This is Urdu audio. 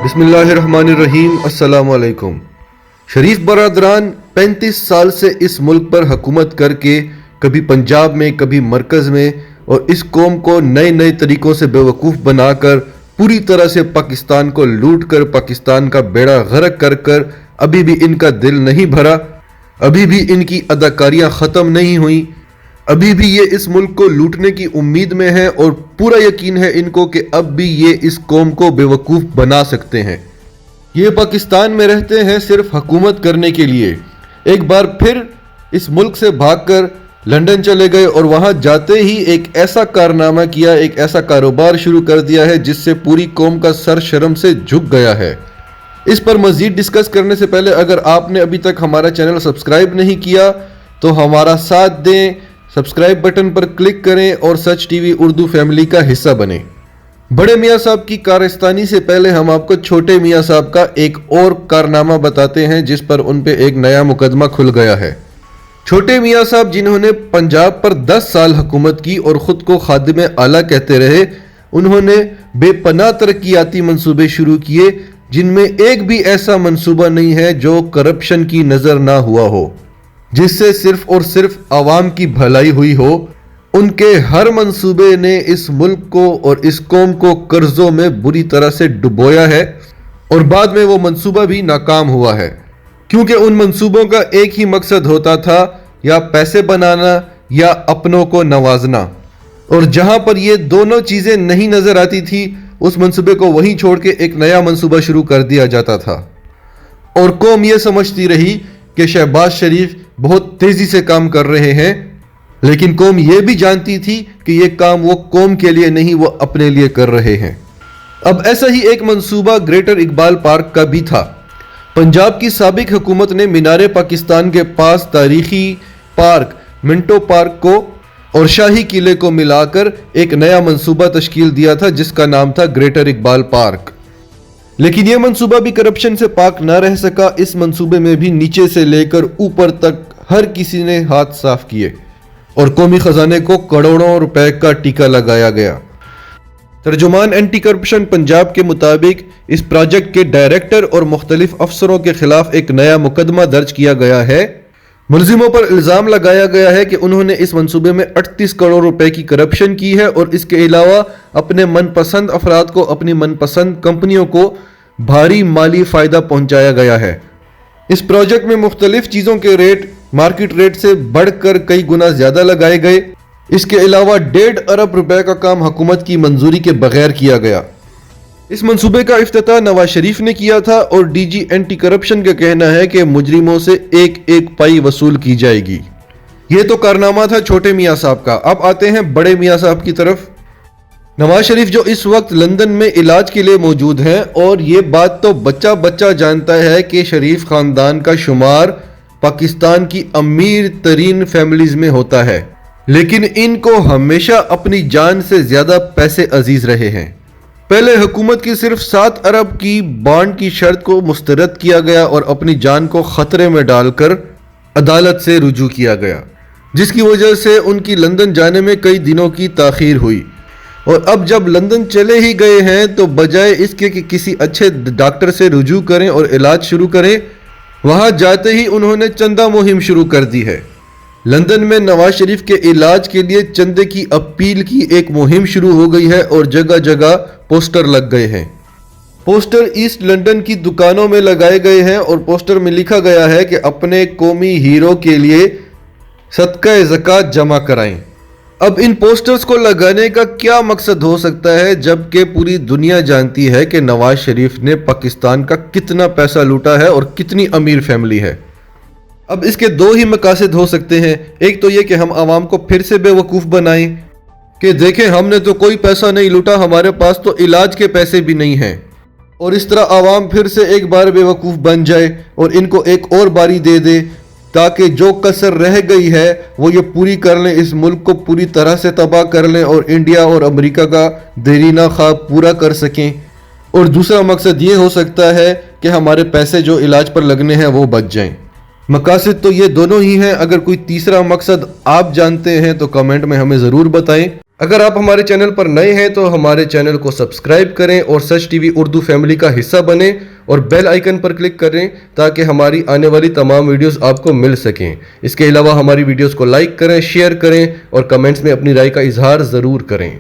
بسم اللہ الرحمن الرحیم۔ السلام علیکم۔ شریف برادران 35 سال سے اس ملک پر حکومت کر کے کبھی پنجاب میں کبھی مرکز میں اور اس قوم کو نئے نئے طریقوں سے بیوقوف بنا کر پوری طرح سے پاکستان کو لوٹ کر پاکستان کا بیڑا غرق کر کر ابھی بھی ان کا دل نہیں بھرا، ابھی بھی ان کی اداکاریاں ختم نہیں ہوئیں، ابھی بھی یہ اس ملک کو لوٹنے کی امید میں ہیں اور پورا یقین ہے ان کو کہ اب بھی یہ اس قوم کو بیوقوف بنا سکتے ہیں۔ یہ پاکستان میں رہتے ہیں صرف حکومت کرنے کے لیے۔ ایک بار پھر اس ملک سے بھاگ کر لندن چلے گئے اور وہاں جاتے ہی ایک ایسا کارنامہ کیا، ایک ایسا کاروبار شروع کر دیا ہے جس سے پوری قوم کا سر شرم سے جھک گیا ہے۔ اس پر مزید ڈسکس کرنے سے پہلے اگر آپ نے ابھی تک ہمارا چینل سبسکرائب نہیں کیا تو ہمارا ساتھ دیں، سبسکرائب بٹن پر کلک کریں اور سچ ٹی وی اردو فیملی کا حصہ بنیں۔ بڑے میاں صاحب کی کارستانی سے پہلے ہم آپ کو چھوٹے میاں صاحب کا ایک اور کارنامہ بتاتے ہیں جس پر ان پہ ایک نیا مقدمہ کھل گیا ہے۔ چھوٹے میاں صاحب جنہوں نے پنجاب پر 10 سال حکومت کی اور خود کو خادم اعلیٰ کہتے رہے، انہوں نے بے پناہ ترقیاتی منصوبے شروع کیے جن میں ایک بھی ایسا منصوبہ نہیں ہے جو کرپشن کی نظر نہ ہوا ہو، جس سے صرف اور صرف عوام کی بھلائی ہوئی ہو۔ ان کے ہر منصوبے نے اس ملک کو اور اس قوم کو قرضوں میں بری طرح سے ڈبویا ہے اور بعد میں وہ منصوبہ بھی ناکام ہوا ہے، کیونکہ ان منصوبوں کا ایک ہی مقصد ہوتا تھا، یا پیسے بنانا یا اپنوں کو نوازنا، اور جہاں پر یہ دونوں چیزیں نہیں نظر آتی تھی اس منصوبے کو وہیں چھوڑ کے ایک نیا منصوبہ شروع کر دیا جاتا تھا، اور قوم یہ سمجھتی رہی کہ شہباز شریف بہت تیزی سے کام کر رہے ہیں، لیکن قوم یہ بھی جانتی تھی کہ یہ کام وہ قوم کے لیے نہیں، وہ اپنے لیے کر رہے ہیں۔ اب ایسا ہی ایک منصوبہ گریٹر اقبال پارک کا بھی تھا۔ پنجاب کی سابق حکومت نے مینار پاکستان کے پاس تاریخی پارک منٹو پارک کو اور شاہی قلعے کو ملا کر ایک نیا منصوبہ تشکیل دیا تھا جس کا نام تھا گریٹر اقبال پارک، لیکن یہ منصوبہ بھی کرپشن سے پاک نہ رہ سکا۔ اس منصوبے میں بھی نیچے سے لے کر اوپر تک ہر کسی نے ہاتھ صاف کیے اور قومی خزانے کو کروڑوں روپے کا ٹیکہ لگایا گیا۔ ترجمان اینٹی کرپشن پنجاب کے مطابق اس پروجیکٹ کے ڈائریکٹر اور مختلف افسروں کے خلاف ایک نیا مقدمہ درج کیا گیا ہے۔ ملزموں پر الزام لگایا گیا ہے کہ انہوں نے اس منصوبے میں 38 کروڑ روپے کی کرپشن کی ہے اور اس کے علاوہ اپنے من پسند افراد کو، اپنی من پسند کمپنیوں کو بھاری مالی فائدہ پہنچایا گیا ہے۔ اس پروجیکٹ میں مختلف چیزوں کے ریٹ مارکیٹ ریٹ سے بڑھ کر کئی گنا زیادہ لگائے گئے۔ اس کے علاوہ 1.5 ارب روپے کا کام حکومت کی منظوری کے بغیر کیا گیا۔ اس منصوبے کا افتتاح نواز شریف نے کیا تھا اور ڈی جی اینٹی کرپشن کا کہنا ہے کہ مجرموں سے ایک ایک پائی وصول کی جائے گی۔ یہ تو کارنامہ تھا چھوٹے میاں صاحب کا۔ اب آتے ہیں بڑے میاں صاحب کی طرف۔ نواز شریف جو اس وقت لندن میں علاج کے لیے موجود ہیں، اور یہ بات تو بچہ بچہ جانتا ہے کہ شریف خاندان کا شمار پاکستان کی امیر ترین فیملیز میں ہوتا ہے، لیکن ان کو ہمیشہ اپنی جان سے زیادہ پیسے عزیز رہے ہیں۔ پہلے حکومت کی صرف 7 ارب کی بانڈ کی شرط کو مسترد کیا گیا اور اپنی جان کو خطرے میں ڈال کر عدالت سے رجوع کیا گیا، جس کی وجہ سے ان کی لندن جانے میں کئی دنوں کی تاخیر ہوئی، اور اب جب لندن چلے ہی گئے ہیں تو بجائے اس کے کہ کسی اچھے ڈاکٹر سے رجوع کریں اور علاج شروع کریں، وہاں جاتے ہی انہوں نے چندہ مہم شروع کر دی ہے۔ لندن میں نواز شریف کے علاج کے لیے چندے کی اپیل کی ایک مہم شروع ہو گئی ہے اور جگہ جگہ پوسٹر لگ گئے ہیں۔ پوسٹر ایسٹ لندن کی دکانوں میں لگائے گئے ہیں اور پوسٹر میں لکھا گیا ہے کہ اپنے قومی ہیرو کے لیے صدقہ زکوٰۃ جمع کرائیں۔ اب ان پوسٹرز کو لگانے کا کیا مقصد ہو سکتا ہے جبکہ پوری دنیا جانتی ہے کہ نواز شریف نے پاکستان کا کتنا پیسہ لوٹا ہے اور کتنی امیر فیملی ہے۔ اب اس کے 2 ہی مقاصد ہو سکتے ہیں۔ ایک تو یہ کہ ہم عوام کو پھر سے بے وقوف بنائیں کہ دیکھیں ہم نے تو کوئی پیسہ نہیں لوٹا، ہمارے پاس تو علاج کے پیسے بھی نہیں ہیں، اور اس طرح عوام پھر سے ایک بار بے وقوف بن جائے اور ان کو ایک اور باری دے دے تاکہ جو کسر رہ گئی ہے وہ یہ پوری کر لیں، اس ملک کو پوری طرح سے تباہ کر لیں اور انڈیا اور امریکہ کا دیرینہ خواب پورا کر سکیں۔ اور دوسرا مقصد یہ ہو سکتا ہے کہ ہمارے پیسے جو علاج پر لگنے ہیں وہ بچ جائیں۔ مقاصد تو یہ دونوں ہی ہیں۔ اگر کوئی تیسرا مقصد آپ جانتے ہیں تو کمنٹ میں ہمیں ضرور بتائیں۔ اگر آپ ہمارے چینل پر نئے ہیں تو ہمارے چینل کو سبسکرائب کریں اور سچ ٹی وی اردو فیملی کا حصہ بنیں اور بیل آئیکن پر کلک کریں تاکہ ہماری آنے والی تمام ویڈیوز آپ کو مل سکیں۔ اس کے علاوہ ہماری ویڈیوز کو لائک کریں، شیئر کریں اور کمنٹس میں اپنی رائے کا اظہار ضرور کریں۔